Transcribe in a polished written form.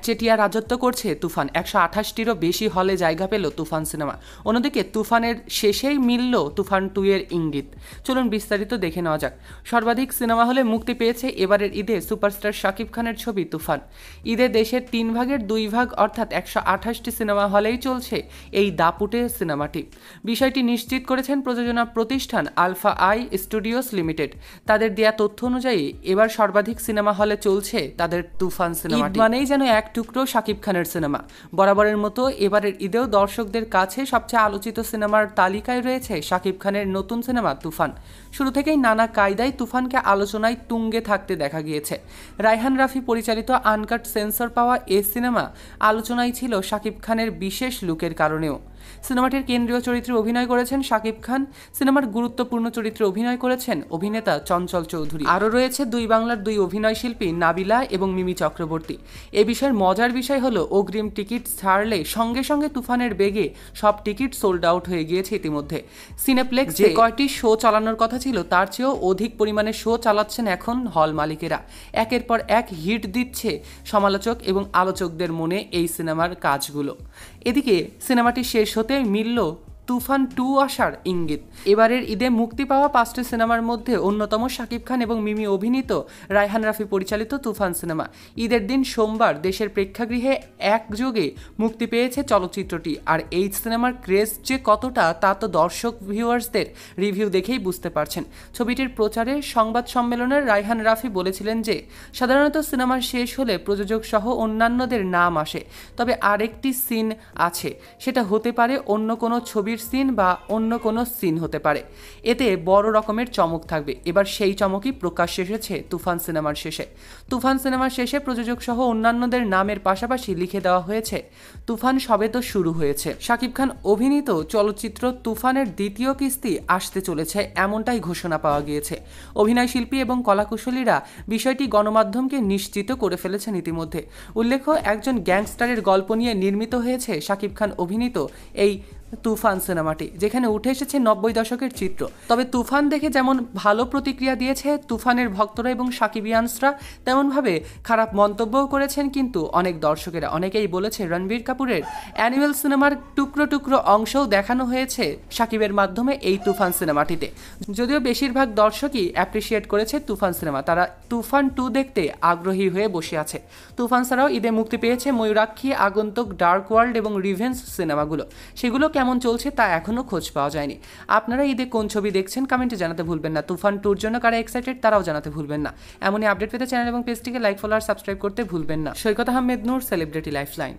একচেটিয়া রাজত্ব করছে তুফান। 128টিরও বেশি হলে জায়গা পেল তুফান সিনেমা। অন্যদিকে তুফানের শেষেই মিলল তুফান 2 এর ইঙ্গিত। চলুন বিস্তারিত দেখে নেওয়া যাক। সর্বাধিক সিনেমা হলে মুক্তি পেয়েছে এবারের ঈদে সুপারস্টার শাকিব খানের ছবি তুফান। ঈদে দেশের 3 ভাগের 2 ভাগ অর্থাৎ 128টি সিনেমা হলেই চলছে এই দাপুটে সিনেমাটি। বিষয়টি নিশ্চিত করেছেন প্রযোজনা প্রতিষ্ঠান আলফা আই স্টুডিওস লিমিটেড। তাদের দেয়া তথ্য অনুযায়ী এবার সর্বাধিক সিনেমা হলে চলছে তাদের তুফান সিনেমাটি। মানেই যেন এক টুকরো শাকিব খানের সিনেমা। বরাবরের মতো এবারের ঈদেও দর্শকদের কাছে সবচেয়ে আলোচিত সিনেমার তালিকায় রয়েছে শাকিব খানের নতুন সিনেমা তুফান। শুরু থেকেই নানা কায়দায় তুফানকে আলোচনায় তুঙ্গে থাকতে দেখা গিয়েছে। রায়হান রাফি পরিচালিত আনকাট সেন্সর পাওয়া এ সিনেমা আলোচনায় ছিল শাকিব খানের বিশেষ লুকের কারণেও। সিনেমাটির কেন্দ্রীয় চরিত্রে অভিনয় করেছেন শাকিব খান। সিনেমার গুরুত্বপূর্ণ চরিত্রে অভিনয় করেছেন অভিনেতা চঞ্চল চৌধুরী। আরও রয়েছে দুই বাংলার 2 অভিনয় শিল্পী নাবিলা এবং মিমি চক্রবর্তী। এ বিষয়ের মজার বিষয় হলো অগ্রিম টিকিট ছাড়লে সঙ্গে সঙ্গে তুফানের বেগে সব টিকিট সোল্ড আউট হয়ে গিয়েছে ইতিমধ্যে। সিনেপ্লেক্স যে কয়টি শো চালানোর কথা ছিল তার চেয়েও অধিক পরিমাণে শো চালাচ্ছেন এখন হল মালিকেরা। একের পর এক হিট দিচ্ছে সমালোচক এবং আলোচকদের মনে এই সিনেমার কাজগুলো। এদিকে সিনেমাটি শেষ হতে মিলল তুফান 2 আসার ইঙ্গিত। এবারের ঈদে মুক্তি পাওয়া 5টি সিনেমার মধ্যে অন্যতম শাকিব খান এবং মিমি অভিনীত রায়হান রাফি পরিচালিত তুফান সিনেমা। ঈদের দিন সোমবার দেশের প্রেক্ষাগৃহে একযোগে মুক্তি পেয়েছে চলচ্চিত্রটি। আর এই সিনেমার ক্রেজ যে কতটা তা তো দর্শক ভিউয়ার্সদের রিভিউ দেখেই বুঝতে পারছেন। ছবিটির প্রচারে সংবাদ সম্মেলনে রায়হান রাফি বলেছিলেন যে সাধারণত সিনেমা শেষ হলে প্রযোজক সহ অন্যান্যদের নাম আসে, তবে আরেকটি সিন আছে, সেটা হতে পারে অন্য কোনো ছবির সিন বা অন্য কোনো সিন হতে পারে। এতে বড় রকমের চমক থাকবে। এবার সেই চমকই প্রকাশ এসেছে তুফান সিনেমার শেষে। তুফান সিনেমার শেষে প্রযোজক সহ অন্যান্যদের নামের পাশাপাশি লিখে দেওয়া হয়েছে তুফান সবে তো শুরু হয়েছে। শাকিব খান অভিনীত চলচ্চিত্র তুফানের দ্বিতীয় কিস্তি আসতে চলেছে এমনটাই ঘোষণা পাওয়া গিয়েছে। অভিনয় শিল্পী এবং কলাকুশলীরা বিষয়টি গণমাধ্যমকে নিশ্চিত করে ফেলেছেন ইতিমধ্যে। উল্লেখ্য, একজন গ্যাংস্টারের গল্প নিয়ে নির্মিত হয়েছে শাকিব খান অভিনীত এই তুফান সিনেমাটি, যেখানে উঠে এসেছে 90 দশকের চিত্র। তবে তুফান দেখে যেমন ভালো প্রতিক্রিয়া দিয়েছে তুফানের ভক্তরা এবং সাকিবিয়ানসরা, তেমনভাবে খারাপ মন্তব্যও করেছেন কিন্তু অনেক দর্শকেরা। অনেকেই বলেছে রণবীর কাপুরের অ্যানুয়াল সিনেমার টুকরো টুকরো অংশও দেখানো হয়েছে সাকিবের মাধ্যমে এই তুফান সিনেমাটিতে। যদিও বেশিরভাগ দর্শকই অ্যাপ্রিসিয়েট করেছে তুফান সিনেমা, তারা তুফান 2 দেখতে আগ্রহী হয়ে বসে আছে। তুফান ছাড়াও ঈদে মুক্তি পেয়েছে ময়ূরাক্ষী, আগন্তুক, ডার্ক ওয়ার্ল্ড এবং রিভেঞ্জ সিনেমাগুলো। সেগুলো কেমন চলছে তা এখনও খোঁজ পাওয়া যায়নি। আপনারা ঈদে কোন ছবি দেখছেন কমেন্টে জানাতে ভুলবেন না। তুফান 2-র জন্য কারা এক্সাইটেড তারাও জানাতে ভুলবেন না। এমনই আপডেট পেতে চ্যানেল এবং পেজটিকে লাইক, ফলো আর সাবস্ক্রাইব করতে ভুলবেন না। সৈকত আহমেদ নূর, সেলিব্রিটি লাইফলাইন।